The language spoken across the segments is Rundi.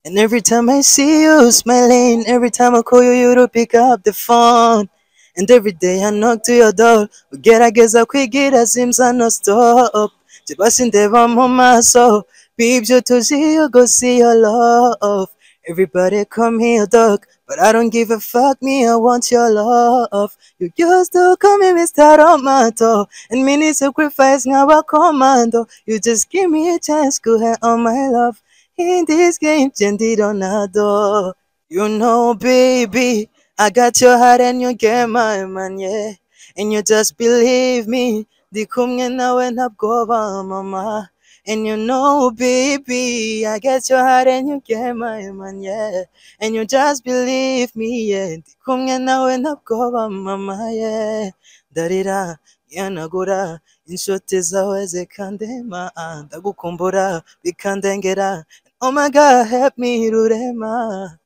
And every time I see you smiling, every time I call you, you don't pick up the phone. And every day I knock to your door, ugerageza kwigira simza no stop. Jibasi ndeba mu maso, bibyo tuzi you go see your love. Everybody come here dog, but I don't give a fuck me, I want your love. You used to call me Mr. Romanto, and me need sacrifice now I commando. You just give me a chance, go ahead on my love. In this game, Jendi Donado. You know, baby, I got your heart and you get my man, yeah. And you just believe me. Di kumye nawe ntabwoba mama. And you know, baby, I get your heart and you get my man, yeah. And you just believe me, yeah. Di kumye nawe ntabwoba mama, yeah. Darira, yanagura, inshuti zawe zikandema, ndagukumbura bikandengera. Oh my God, help me Rurema.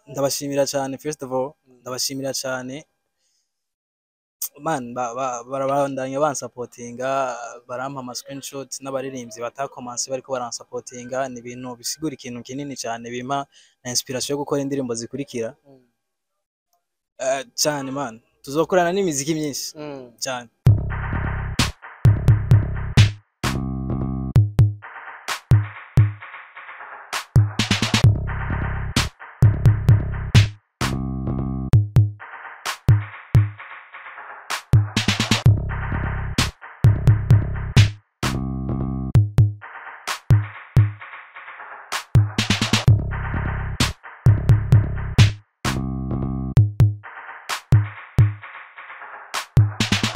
Ndabashimira cyane, first of all, ndabashimira cyane. Man, barabandanya bansupportinga, barampa ama screenshots n'abaririmbyi batakomanse bariko baransupportinga, ni ibintu bisigura ikintu kinini cyane, bima na inspiration yo gukora indirimbo zikurikira. Cyane man, tuzokorana n'imiziki myinshi cyane.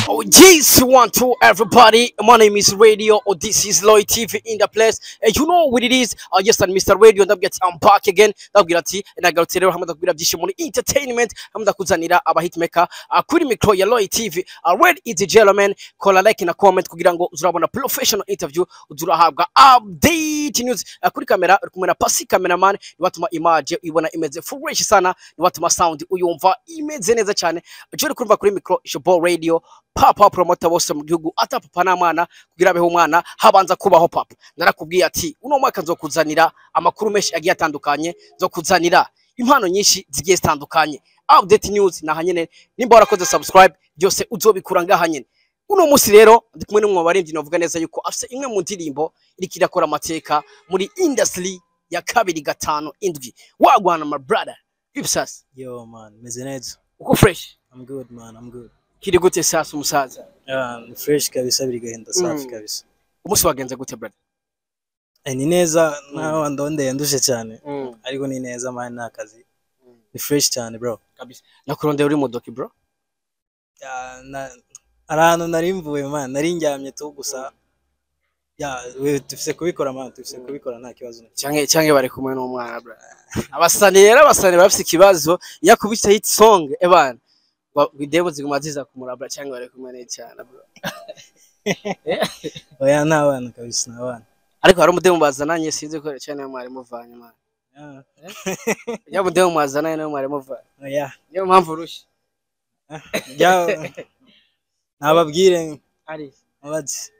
Oh, yes, 1, 2, everybody. My name is Radio, or this is Loy TV in the place. And you know what it is? Yes, and Mr. Radio, I'm back again. And I got to tell you, I'm going to entertainment. I'm going to hitmaker. Kuri mikro ya Loy TV. Red is the gentleman. Call a like in a comment. Kugirango uzurabona professional interview. Uzurahabwa update news. Kuri kamera, kumena pasi cameraman. Ni watu ma image, ibona image fresh sana. Ni watu ma sound uyumva imeze neza cyane. Jori kurumva kuri mikro Shobo Radio. Papa promoter bose mu gihugu ata papa namwana kugira beho umwana habanza kubaho papa. Narakubwiye ati uno mwaka nzokuzanira amakuru menshi agiye atandukanye, nzokuzanira impano nyinshi zigiye zitandukanye. Update news na hanyene nimba warakoze subscribe byose uzobikura ngaha nyene. Uno musi rero ndi kumwe n'umwe barindi novuga neza yuko afise imwe mu ndirimbo iriko irakora amateka muri industry ya 2-5-7. Wagwana my brother. Ibsas. Yo man, meze neza. Uko fresh? I'm good man, I'm good. Kiri gute sasa umusaza? Fresh kabisa, biri gahenda safi kabisa. Umusi wagenze gute brother? Ni neza, naho ndonde ndushe cyane. Ariko ni neza man, nakazi. Ni fresh cyane bro. Kabisa. Nakurondeye uri modoki bro? Arano narimvuye man, nari ndyamye tu gusa. We tufise kubikora man, tufise kubikora nta kibazo. Cyange bari kumwe n'umwana bro. Abasani bafise ikibazo yakubise hit song ebana. Video ziguma ziza kumurabra cyangwa bari kumwe cyane bro. Oya nabana kabisa nabana. Ariko hari umudemo bazananye sinzi ko cyane mwari muvanye man. Ya mudemo mwazananye no mwari muvanye. Oya. Niyo mpamvu rushi. Nababwire ari abazi.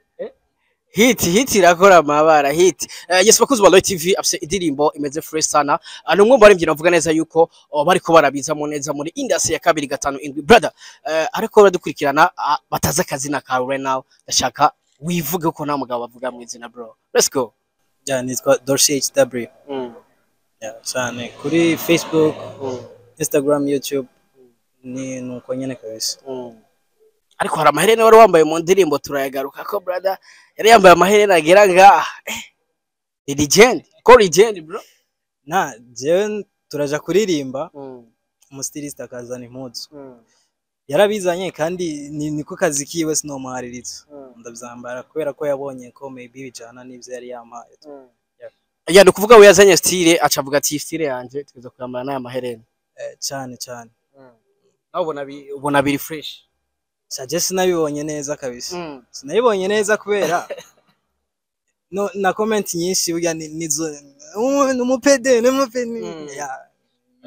Hit irakora amabara hit. Yes bakuzi ba Loy TV afise indirimbo imeze fresh sana. Numwe bari mbyina vuga neza yuko bariko barabiza mu neza muri industry ya 2-5-7 brother. Ariko baradukurikirana bataza akazi na ka right now. Ndashaka wivuge ko nta mugabo bavuga mu izina bro. Let's go. Nitwa Dorsey HW. Cyane kuri Facebook, Instagram, YouTube ni nuko nyene kabisa. Ariko hari amaherena wari wambaye mu ndirimbo turayagaruka ko brother yari yambaye amaherena agera ngaha. Ni legend, ko legend bro. Jewe turaja kuririmba, umustilist akazana impuzu. Yarabizanye kandi niko kazi kiwe sinomuhariritse. Ndabyambara kubera ko yabonye ko maybe bijana n'ivyo yari yampaye. Ya nukuvuga we yazanye style acavuga ati style yanje tuza kuyambara n'aya maherena. Cyane. Naho ubona biri fresh. Saje sinabibonye neza kabisa. Sinabibonye neza kubera na comment nyinshi burya nizo umupede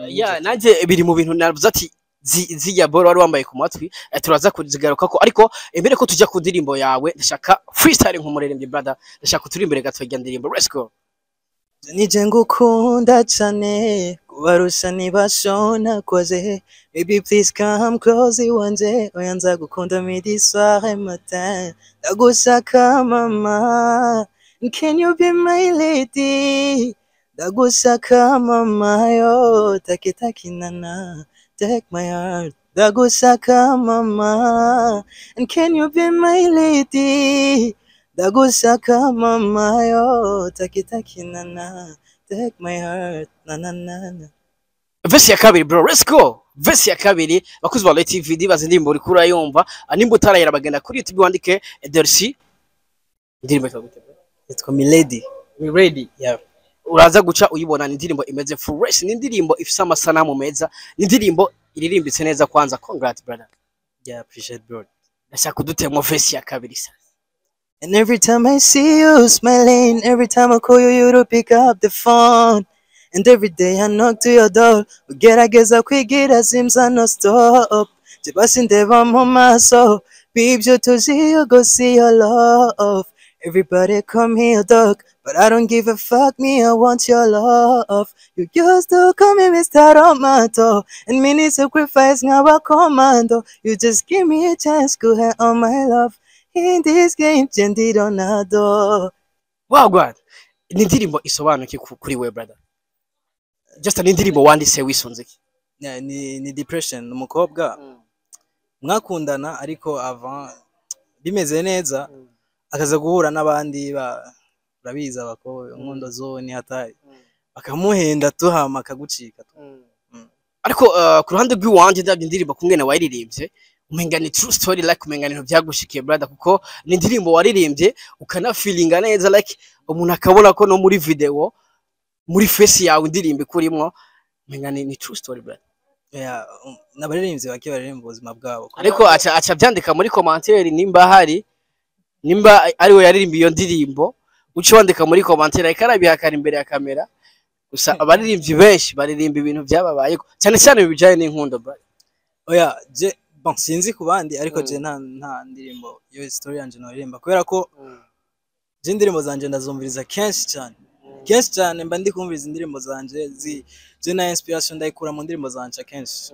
ya naje biri mu bintu navuze ati zijya boro wari wambaye ku matwi turaza kuzigaruka ko ariko imbere ko tujya ku ndirimbo yawe ndashaka freestyle nk'umuririmbyi brother ndashaka turi imbere gato ya ndirimbo let's go. nije ngukunda cane kubarusha ntibashona koze baby please come close iwanje oya nzagukunda midi soir matin ndagushaka mama can you be my lady ndagushaka mama yo take take nana take my heart ndagushaka mama and can you be my lady ndagushaka mama yo take take nana take my heart na na na na. Verse ya kabiri bro, let's go. Verse ya kabiri bakuzi ba Light TV ndibaza indirimbo uri kurayumva, nimba utarayira bagenda kuri YouTube wandike Dercy. Indirimbo itagute bro. Yitwa Milady. We ready? Yeah. Uraza guca uyibona ni indirimbo imeze fresh, ni indirimbo ifise amasanamu meza, ni indirimbo iririmbitse neza kwanza. Congrats brother. Yeah, appreciate bro. Ndashaka kudutemo verse ya kabiri sasa. And every time I see you smiling, every time I call you, you don't pick up the phone. And every day I knock to your door, ugerageza kwigira simza no stop. Jibasi ndeba mu maso, bibyo tuzi you go see your love. Everybody come here dog, but I don't give a fuck me, I want your love. You used to call me Mr. Tomato, and many sacrifice now a commando. You just give me a chance, go ahead on my love. In this game, Jendi Donado. Wow God. Ni indirimbo isobanuke kuri we brother. Just an indirimbo wanditse wisonze iki? Yeah, ni depression umukobwa mwakundana ariko avant bimeze neza akaza guhura n'abandi barabiza bako inkondo zone hatari bakamuhenda tuhama akagucika. Ariko ku ruhande rw'iwanje ndabye indirimbo kumwene wayiririmbye umenga ni true story like umenga ni byagushikiye brother, kuko ni indirimbo waririmbye ukana feelinga neza like umuntu akabona ko no muri video muri face yawe indirimbo ikurimo umenga ni true story brother. Yeah, nabaririmbye bake baririmba ubuzima bwabo ariko acha byandika muri commentaire nimba ari we yaririmba iyo ndirimbo uci wandika muri commentaire ikarabihakana imbere ya kamera gusa abaririmbyi benshi baririmba ibintu byababaye cyane cyane bibijaye n'inkundo brother. Oya je bon sinzi kubandi ariko je nta ndirimbo yo story yanje noririmba kubera ko je indirimbo zanje ndazumviriza kenshi cyane mba ndi kumviriza indirimbo zanje je na inspiration ndayikura mu ndirimbo zanje kenshi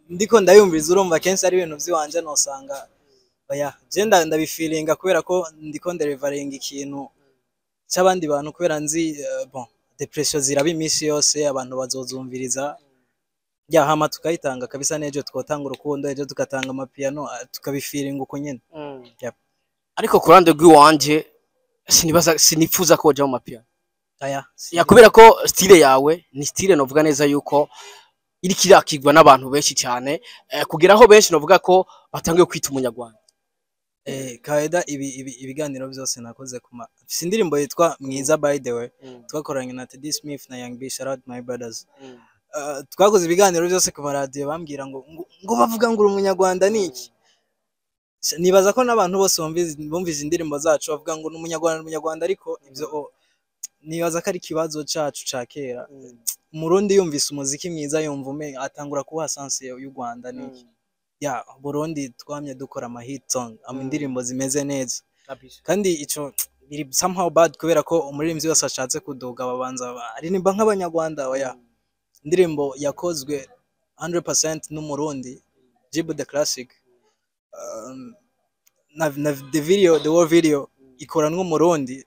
ndiko ndayumviriza urumva kenshi ari ibintu by'iwanje nosanga oya je ndabifeelinga kubera ko ndiko nderivaringa ikintu cy'abandi bantu kubera nzi bon depression ziraba imisi yose abantu bazozumviriza ya hama tukayitanga kabisa nejo twotanga urukundo ejo tukatanga amapiano tukabifiringa uko nyene. Yep. Ariko kurande rw'iwanje sinifuza ko waje mu mapiano. Aya ya kubera ko style yawe ni style novuga neza yuko iri kirakigwa n'abantu benshi cyane kugeraho benshi novuga ko batangiye kwita umunyarwanda. Kaida ibiganiro byose nakoze kuma sindirimbo yitwa Mwiza by the way twakoranye na Teddy Smith na Young B, shout out my brothers. Twakoze ibiganiro byose ku radio bambwira ngo bavuga ngo umunyarwanda niki. Nibaza ko n'abantu bose bumvize indirimbo zacu bavuga ngo n'umunyarwanda ariko ibyo nibaza ko ari kibazo cyacu ca kera. Umurundi yumvise umuziki mwiza yumva atangura kuba sense y'u Rwanda niki. Ya Burundi twamye dukora ama hit song indirimbo zimeze neza kandi ico biri somehow bad kubera ko umuririmbyi wese ashatse kuduga babanza ari nimba nk'abanyarwanda oya indirimbo yakozwe 100% n'umurundi Jibu the classic na the whole video ikoranwa umurundi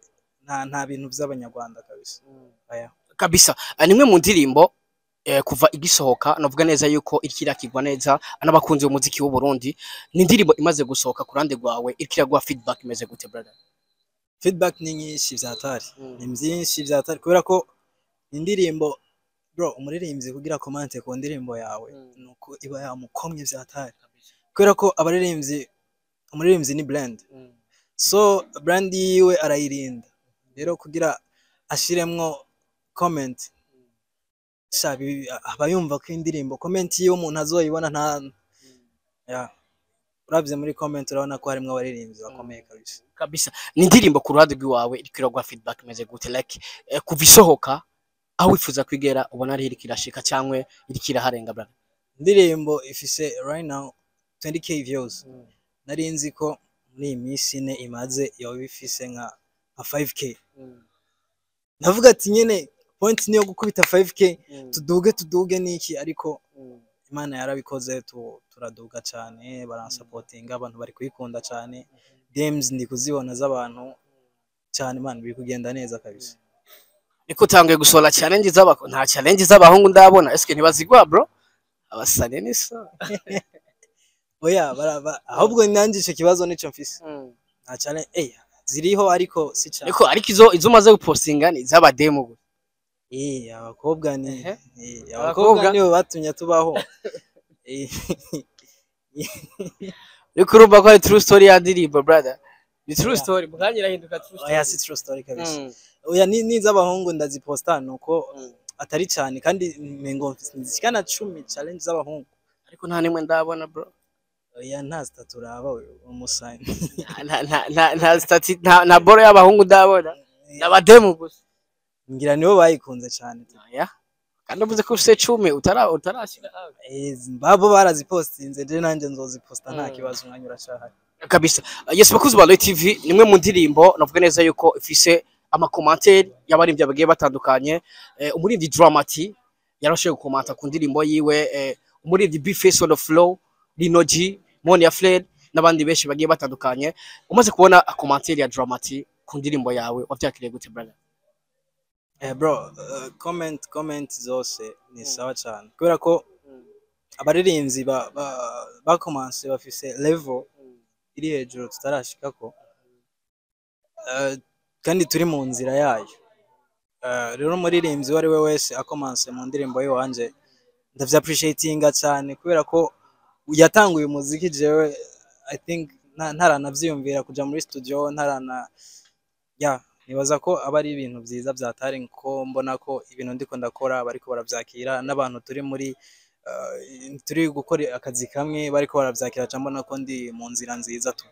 nta bintu by'abanyarwanda kabisa. Oya kabisa nimwe mu ndirimbo kuva igisohoka navuga neza yuko ikirakigwa neza anabakunze umuziki w'u Burundi. Ni indirimbo imaze gusohoka kurande rwawe ikiragwa feedback imeze gute brother? Feedback ni nyinshi byatari ni byinshi byatari kubera ko indirimbo bro umuririmbyi kugira comment ku ndirimbo yawe nuko iba yamukomye byatari kubera ko umuririmbyi ni brand so brand yiwe arayirinda rero kugira ashiremwo comment shabi abayumva ko indirimbo comment yiwe umuntu azoyibona nta ya urabye muri comment urabona ko harimo abaririmbyi bakomeye kabisa. Ni indirimbo ku ruhande rw'iwawe ikiragwa feedback imeze gute like kuva isohoka aho wifuza kwigera ubona ari kirashika cyangwe irikiraharenga brother? Indirimbo ifise right now 20k views nari nzi ko muri imisi ne imaze yo bifise nka 5k navuga ati nyene point niyo gukubita 5k tuduge niki ariko Imana yarabikoze turaduga cyane baransupport abantu bari kuyikunda cyane games ndi kuzibona z'abantu cyane man biri kugenda neza kabisa niko utanguye gusohora challenge z'abako nta challenge z'abahungu ndabona eske ntibazigwa bro abasane ni so oya ahubwo nanjye ico kibazo nico mfise nta challenge ziriho ariko si cyane ariko izo umaze gupostinga ni z'abademo gusa abakobwa ni abakobwa nibo batumye tubaho Niko urumva ko ari true story ya ndirimbo brother ni true story mukanyira hinduka true story oya si true story kabisa oya ni z'abahungu ndaziposta nuko atari cyane kandi mengo nzikana 10 challenge z'abahungu ariko nta nimwe ndabona bro oya nta statu raba umusani nta stati nta boro y'abahungu ndabona n'abademo gusa ngira nibo bayikunze cyane ya kandi uvuze ko ufite 10 utarashira babo barazipostinze je nanje nzoziposta nta kibazo mwanyura cyahari kabisa yes bakuzi ba TV nimwe mu ndirimbo navuga neza yuko ifise ama commentaire y'abaririmbyi bagiye batandukanye umuririmbyi Dramati yarashoye gukomanta ku ndirimbo yiwe umuririmbyi B-Face on the flow Lino G Monia Fred n'abandi benshi bagiye batandukanye umaze kubona commentaire ya Dramati ku ndirimbo yawe wavyakiriye gute brother bro comment zose ni sawa cyane kubera ko abaririmbyi bakomanse bafise level iri hejuru tutarashikako kandi turi mu nzira yayo rero umuririmbyi wari we wese akomanse mu ndirimbo yiwanje ndavya appreciatinga cyane kubera ko yatanguye umuziki jewe I think ntaranavyiyumvira kuja muri studio nibaza ko aba ari ibintu byiza byatari ko mbona ko ibintu ndiko ndakora bariko baravyakira n'abantu turi gukora akazi kamwe bariko baravyakira cyambona ko ndi mu nzira nziza tu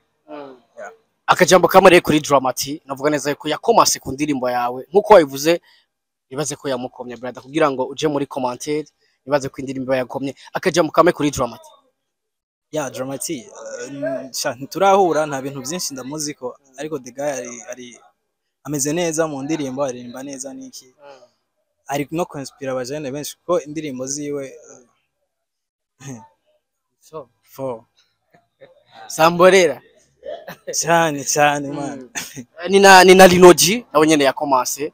akajambo kamwe kuri Dramati navuga neza ko yakomase ku ndirimbo yawe nkuko wabivuze nibaze ko yamukomye brother kugira ngo uje muri commentaire nibaze ko indirimbo yakomye akajambo kamwe kuri Dramati Dramati nturahura nta bintu byinshi ndamuziko ariko the guy ari ameze neza mu ndirimbo aririmba neza niki ari no conspire abajene benshi ko indirimbo ziwe Samborera cyane man ni na Lino G nawe nyene yakomase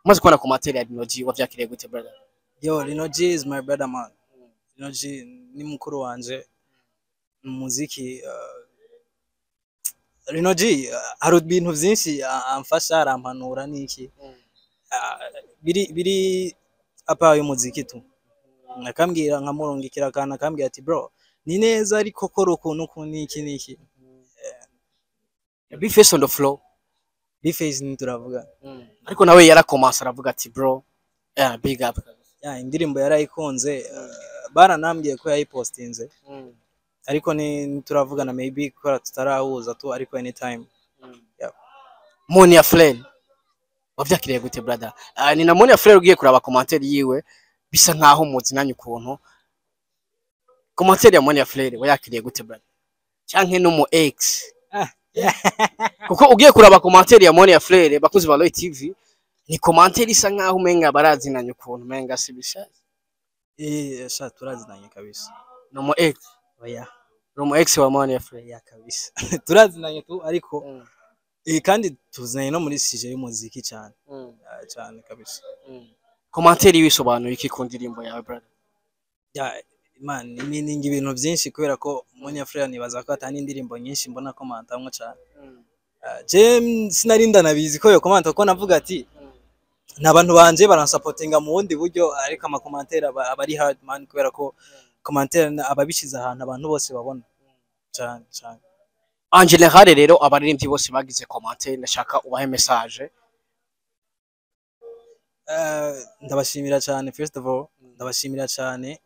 umaze kubona commentaire ya Lino G wavyakiriye gute brother Lino G is my brother man Lino G ni mukuru wanje muziki Lino G hari ibintu byinshi amfasha arampanura niki biri apa y'umuziki tu nakambwira nkamurungikira kana akambwira ati bro ni neza ariko kora ukuntu niki B-Face on the flow B-Face ni turavuga ariko nawe yarakomasa aravuga ati bro big up indirimbo yarayikunze baranambwiye ko yayipostinze ariko ni turavugana maybe ko tutarahuza tu ariko anytime Monia Fred wavyakiriye gute brother ni na Monia Fred ugiye kuraba commentaire yiwe bisa nkaho muzi nanyu kuntu commentaire ya Monia Fred wayakiriye gute brother cyanke no mu X kuko ugiye kuraba commentaire ya Monia Fred bakuzi ba TV ni commentaire isa nkaho umenga barazinanye kuntu menga sibisha turazinanye kabisa no mu X oya Romo X wa Monia Fred kabisa turazinanye tu ariko kandi tuzanye no muri sije y'umuziki cyane cyane kabisa commentaire yibisobanura iki ku ndirimbo yawe brother man meaning ibintu byinshi kubera ko Monia Fred nibaza ko atani indirimbo nyinshi mbona commentamwe cyane je sinarinda nabizi ko yo comment ko navuga ati nabantu banje baransupport mu wundi buryo ariko ama commentaire abari hard man kubera ko commentaire ababishize ahantu abantu bose babona cyane en general rero abaririmbyi bose bagize commentaire ndashaka ubahe message ndabashimira cyane first of all ndabashimira cyane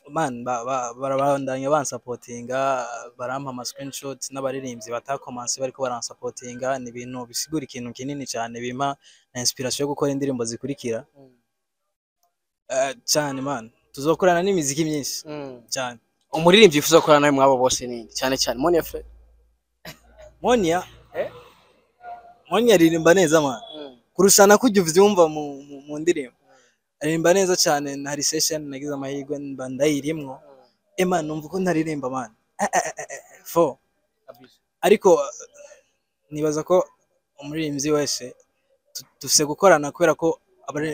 man barabandanya bansupportinga barampa ama screenshots n'abaririmbyi batakomanse bariko baransupportinga ni ibintu bisigura ikintu kinini cyane bima na inspiration yo gukora indirimbo zikurikira cyane man tuzokorana n'imiziki myinshi cyane umuririmbyi yifuza gukorana nawe mwabo bose ni cyane Monia Fred Monia aririmba neza man kurushana kujya uvyumva mu ndirimbo aririmba neza cyane. Hari session nagize amahirwe mba ndayirimwo Imana numva ko ntaririmba man fo ariko nibaza ko umuririmbyi wese dufise gukorana kubera ko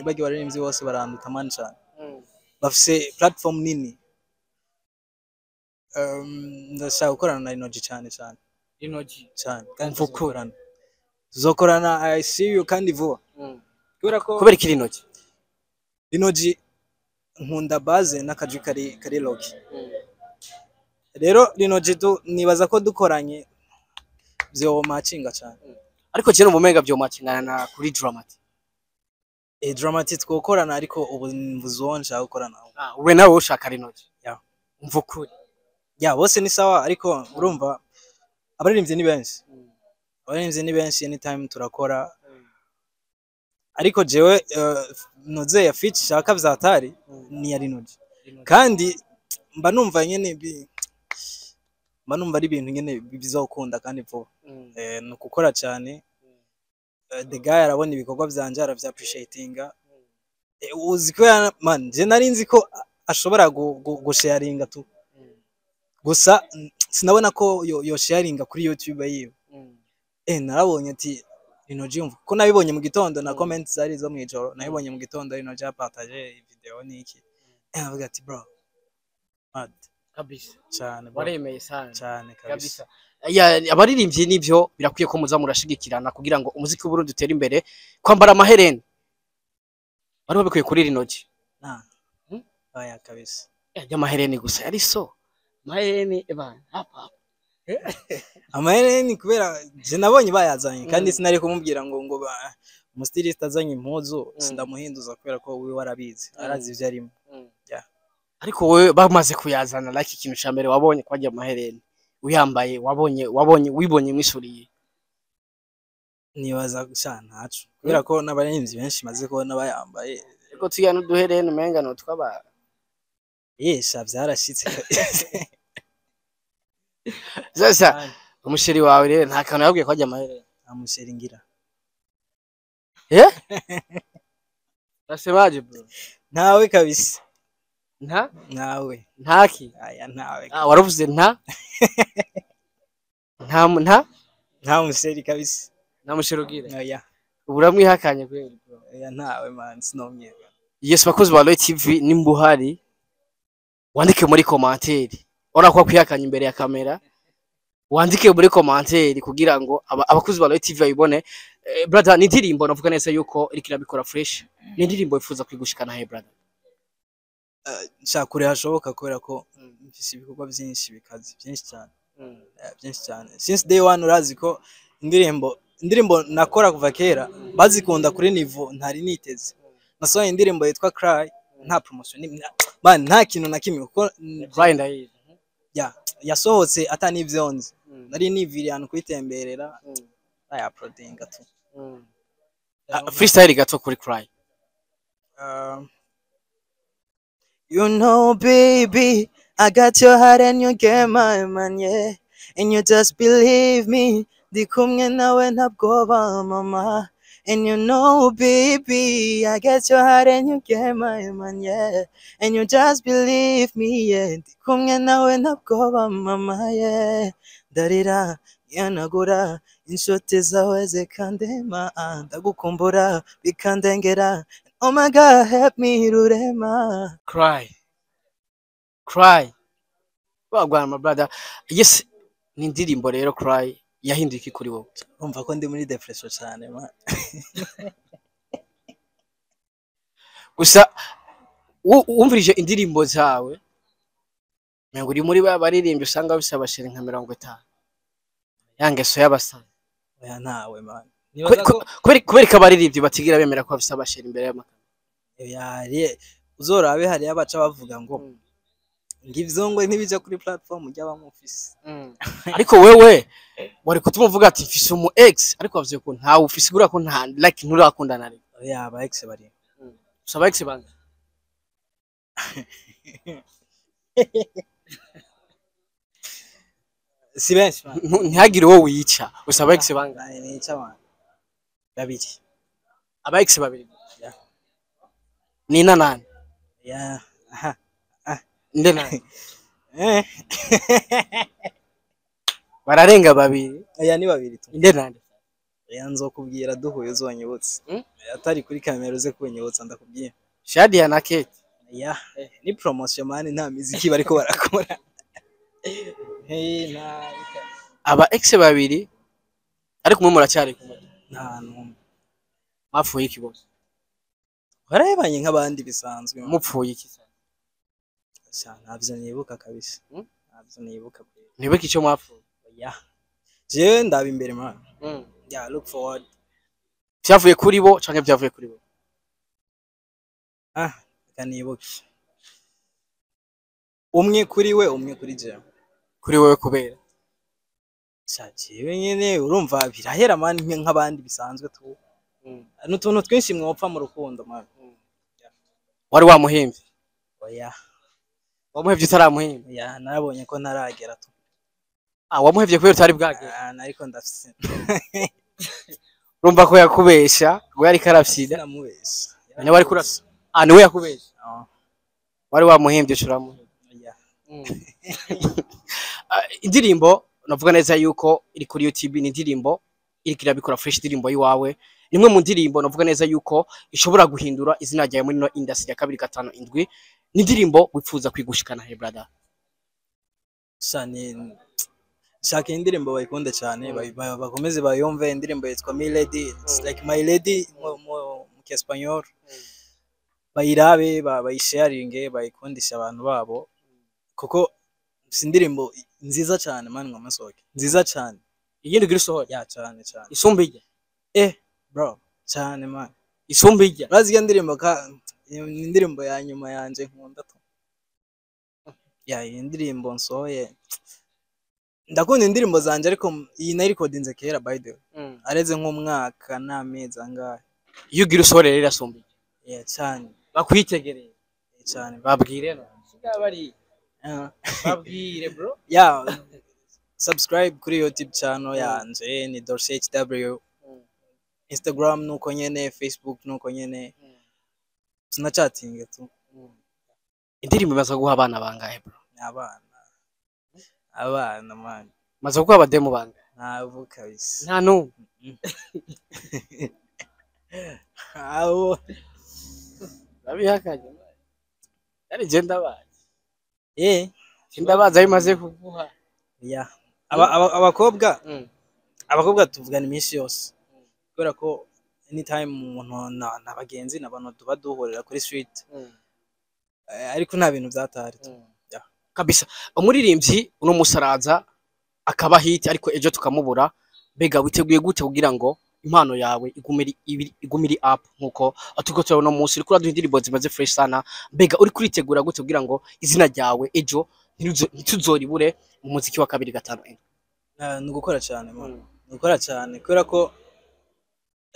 bagiye baririmbyi bose baranduta man cyane bafise platform nini. Ndashaka gukorana na Inoji cyane cyane kandi tuzokorana I see you kandi vuba kubera ikiri Inoji Inoji nkunda base n'akaji kari Loki. Rero Inoji nibaza ko dukoranye byo matchinga cyane ariko cyane umumenga byo matchingana na kuri Dramatic Dramatic twokorana ariko ubu mvuzonja gukorana we nawe ushaka Inoji umva ukuri bose ni sawa ariko urumva abaririmbye ni benshi anytime turakora ariko jewe noze ya feature shaka vyatari ni yari Inoji kandi mba numva nyene ari ibintu nyene bizokunda kandi vuba no gukora cyane. The guy arabona ibikorwa byanje aravya appreciatinga uzi ko man je nari nzi ko ashobora gusharinga tu gusa sinabona ko yo sharinga kuri YouTube yiwe narabonye ati Inoji umva ko nabibonye mu gitondo na comments zari zo mwijoro nabibonye mu gitondo Inoji apartage video niki avuga ati bro mad kabisa cyane waremeye sana cyane kabisa. Abaririmbyi nivyo birakwiye ko muza murashigikirana kugira ngo umuziki w'u Burundi utere imbere. Kwambara amahereni bari babikuye kuri Inoji aya kabisa amahereni gusa yari so amahereni hapa amahereni kubera je nabonye bayazanye kandi sinari kumubwira ngo umustilist azanye impuzu sindamuhinduza kubera ko we warabizi arazi ivyo arimo ariko we bamaze kuyazana like ikintu cyambere wabonye kwaje amahereni uyambaye wibonye mwishuriye nibaza gushana ntacu kubera ko n'abaririmbyi benshi maze kubona bayambaye ariko tuya n'uduhereni umenga no twaba byarashitse sasa umusheri wawe rero nta kantu yabwiye kwaje amahereni amusheri ngira Nasemaje bro ntawe kabisa ntawe aya ntawe waravuze nta museri kabisa nta musherugire oya uburamwihakanye kweli bro oya ntawe man sinomye. Yes bakozi ba Roy TV nimbuhari wandike muri commentaire ora kwa kwihakanye imbere ya kamera wandike muri commentaire kugira ngo abakozi ba Roy TV bayibone. Brother ni ndirimbo navuga neza yuko irikira bikora fresh ni ndirimbo ifuza kwigushikana he brother nshakure hashoboka kubera ko mfise ibikorwa byinshi bikazi byinshi cyane since day one urazi ko indirimbo nakora kuva kera bazikunda kuri niveau ntari niteze nasohoye indirimbo yitwa Cry nta promotion man nta kintu na kimwe kuko Cry yasohotse atani ivyonze nari niviriye ahantu kwitemberera uploadinga tu freestyle gato kuri Cry. You know, baby, I got your heart and you get my man, yeah. And you just believe me. Di kumye nawe ntabwoba mama. And you know, baby, I got your heart and you get my man, yeah. And you just believe me, yeah. Di kumye nawe ntabwoba mama, yeah. Darira, yanagura, inshuti zawe zikandema, ndagukumbura, bikandengera. Oh my God, help me, Rurema. Cry. Wagwana my brother. Yes, ni ndirimbo rero Cry yahinduye iki kuri wowe? Umva ko ndi muri depression cyane man. Gusa wumvirije indirimbo zawe mengo uri muri baririmbye usanga bisaba shiri nka 50. Yangeso y'abasana. Oya ntawe man. Kubera kabaririmbye batigira bemera ko bisaba shiri imbere y'amakara. Oya uzorabe hari abaca bavuga ngo ngivyo ngo ntibije kuri platform y'abamufisi. Ariko wewe wari kutumuvuga ati mfise umu ex ariko bavuze ko ntawe ufise gura ko nta like nturakundana ari. Oya aba ex bari. Usaba ex banga. Si benshi ntihagire wowe wica usaba ex banga. Nica man. Babiri. aba ex babiri Yeah. nina nani Yeah. Aha. Ah. nde nani Eh. bararenga babiri Aya ni babiri tu. nde nani Ya nzokubwira duhuye uzonyibutse. Hmm? Atari kuri kamera uze kunyibutsa ndakubwira. Shadia na Kate Yeah. Ni promotion mani nta miziki bariko barakora. Hey na aba ex babiri ariko umwe muracyari kumwe nta numwe. mapfuye iki bose Barayibanye nk'abandi bisanzwe. mupfuye iki Ntabyo nibuka kabisa. Hmm? Ntabyo nibuka. ntibeke icyo mwapfuye Yeah. Je ndaba imbere man. Yeah, look forward. byavuye kuri bo canke byavuye kuri bo Kanibuke. Umwe kuri we, umwe kuri je. kuri wewe kubera Shakiwe nyene urumva birahera man nk'abandi bisanzwe tu. N'utuntu twinshi mwopfa mu rukundo man. wari wamuhimvye Oya. wamuhevye utaramuhimvye Ya narabonye ko ntaragera tu. wamuhevye kubera utari bwagera Nariko ndafise. urumva ko yakubesha ngo yari karafyida Namubesha. ni wari kurasa niwe yakubesha wari wamuhimvye curamuhimvye Yeah. indirimbo navuga neza yuko iri kuri YouTube ni indirimbo iriko irabikora fresh indirimbo yiwawe nimwe mu ndirimbo navuga neza yuko ishobora guhindura izina ryawe muri no industry ya 257 ni indirimbo wifuza kwigushikana he brother Shani shaka indirimbo bayikunde cyane bakomeze bayumve indirimbo yitwa My Lady, it's like my lady mu Kiespanyol. Bayirabe bayisharinge bayikundisha abantu babo kuko sindirimbo nziza cyane mani ngamasoke nziza cyane iyindi gira sohora ya cyane isumbije bro cyane man isumbije baziga ndirimbo indirimbo ya nyuma yanje nkunda tu ya indirimbo nsoye ndakunda indirimbo zanje ariko iyi na recordinze kera by the way areze nk'umwaka n'amezi angahe iyo gira sohora rero asumbije ya cyane bakwitegereye cyane babwire no bari babwire bro ya subscribe kuri YouTube channel yanje ni Dorset HW. Instagram nuko nyene, Facebook nuko nyene. Tunachatinga tu. indirimbo imaze guha abana bangahe bro Abana man. maze guha abademu bangahe Nabo kabisa. nta numwe Aho babihakaje yari genda baje ndabaza bimaze kuguha ya abakobwa abakobwa tuvugana iminsi yose kubera ko anytime umuntu na bagenzi n'abantu tuba duhurira kuri street ariko nta bintu byatari kabisa umuririmbyi uno musaraza akaba hit ariko ejo tukamubura bega witeguye gute kugira ngo impano yawe igumiri up nkuko atuko cyo no munsi rikura indirimbo zimaze fresh sana bega uri kuritegura gute kugira ngo izina ryawe ejo ntituzoribure mu muziki wa 255 nugukora cyane man nugukora cyane kubera ko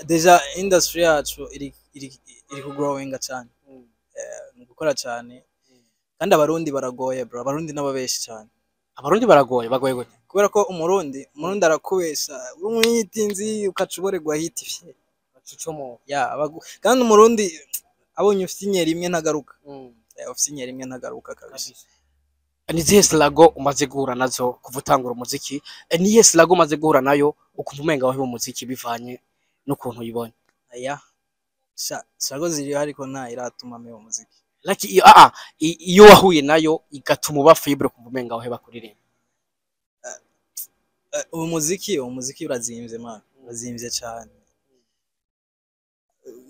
deja industry yacu iri ku growing cyane nugukora cyane kandi abarundi baragoye bro abarundi n'ababeshi cyane abarundi baragoye bagoye gute kubera ko umurundi arakubesha umwitinzi ukacuboregwa hiti fye bacucomo kandi umurundi abonye ufite inyeri imwe ntagaruka ufite inyeri imwe ntagaruka kabisa nizihe slago umaze guhura nazo kuva utangura umuziki nihe slago umaze guhura nayo ukumva umenga wahe umuziki bivanye n'ukuntu uyibonye slago ziri ariko nta iratuma mwe umuziki like iyo wahuye nayo igatuma uba fibre kumva umenga wahe bakuririmba umuziki urazimvye man urazimvye cyane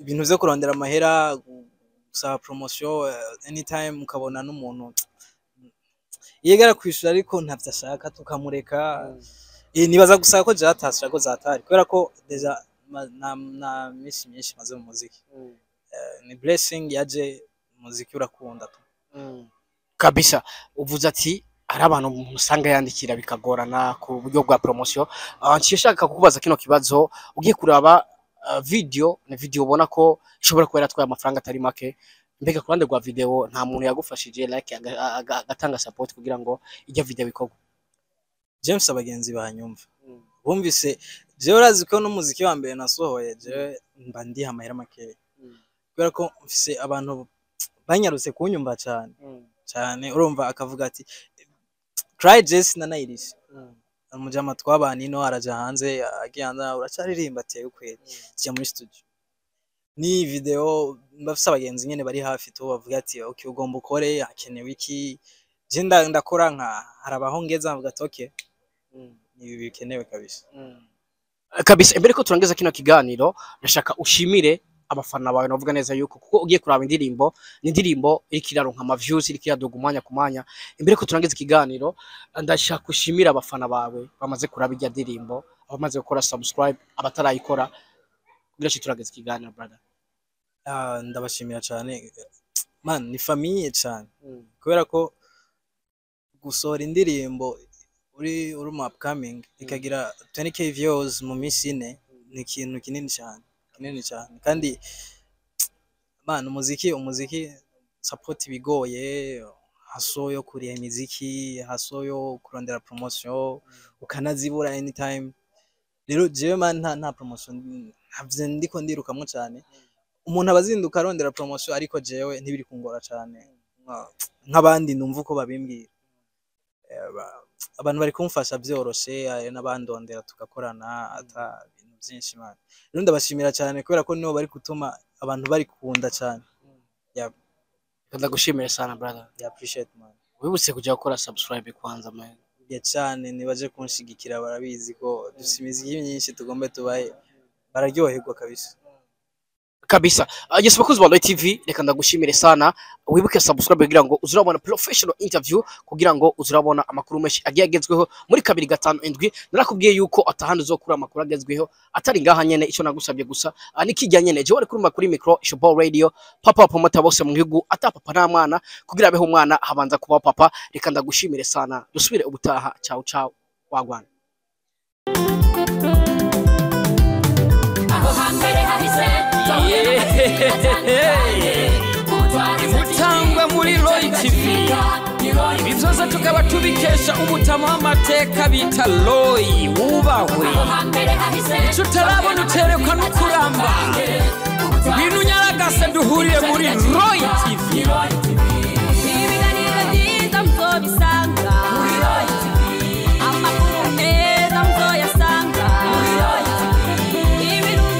ibintu byo kurondera amahera gusaba promotion anytime ukabona n'umuntu yegera kwishura ariko ntavyo ashaka tukamureka nibaza gusaba ko jatasha ko zatari kubera ko deja na myinshi maze mu muziki ni blessing yaje umuziki urakunda kabisa uvuze ati hari abantu musanga yandikira bikagorana ku buryo bwa promotion nshishaka kukubaza kino kibazo ugiye kuraba video ni video ubona ko ishobora kuba yaratwaye amafaranga atari make mbega ku ruhande rwa video nta muntu yagufashije like agatanga support kugira ngo ijya video bikorwa James abagenzi banyumva bumvise jewe urazi ko n'umuziki wa mbere nasohoye jewe mba ndiha amahera make kubera ko mfise abantu banyarutse kunyumva cyane urumva akavuga ati Cry Jess na Nairis umujama twabana ino araja hanze agiyanza uracaririmba ateye ukweli kijya muri studio ni video mbafise abagenzi nyene bari hafi to bavuga ati okay ugomba ukore hakenewe iki je ndakora nka harabaho ngeza bavuga ati okay ni bikenewe kabisa imbere ko turangeza kino kiganiro ndashaka ushimire abafana bawe navuga neza yuko kuko ugiye kuraba indirimbo iri kiraronka ama views iri kiradoga umwanya kumanya imbere ko turangeza ikiganiro ndashaka ushimira abafana bawe bamaze kuraba ijya ndirimbo abamaze gukora subscribe abatarayikora kugira ngo turangeze ikiganiro brother ndabashimira cyane man ni famille cyane kubera ko gusohora indirimbo uri mu upcoming ikagira 20k views mu minsi ine ni ikintu kinini cyane kandi man umuziki support bigoye haso yo kuriya imiziki haso yo kurondera promotion ukanazibura anytime rero jewe man nta promotion havye ndiko ndirukamwe cyane umuntu abazinduka arondera promotion ariko jewe ntibiri kungora cyane nk'abandi numva uko babimbwira abantu bari kumfasha byoroshe n'abandondera tugakorana ata bintu byinshi man rero ndabashimira cyane kubera ko nibo bari gutuma abantu bari kukunda cyane ndagushimira sana brother appreciate man wibutse kujya gukora subscribe kwanza man cyane nibaje kunshigikira barabizi ko dusimizi myinshi tugombe tubaye bararyoherwa kabisa yes bakuzi ba Loy TV reka ndagushimire sana wibuke subscribe kugira ngo uzurabona professional interview kugira ngo uzurabona amakuru menshi agiye agezweho muri 257 narakubwiye yuko atahandi uzokura amakuru agezweho atari ngaha nyene ico nagusabye gusa nikijya nyene je wari kurumba kuri micro Showboy Radio papa mata bose mu gihugu atapapa na mwana kugira abeho umwana habanza kuba papa reka ndagushimire sana dusubire ubutaha ciao wagwana Imutangwa muri Loy TV ibizoza tukaba tubikesha umutama w'amateka bita Loy wubahwe ico utarabona uterekwa n'ukuramba ibintu nyaragase duhuriye muri Loy TV ibiganiro byiza muzobisanga muri Loy TV amakuru meza muzoyasanga muri Loy TV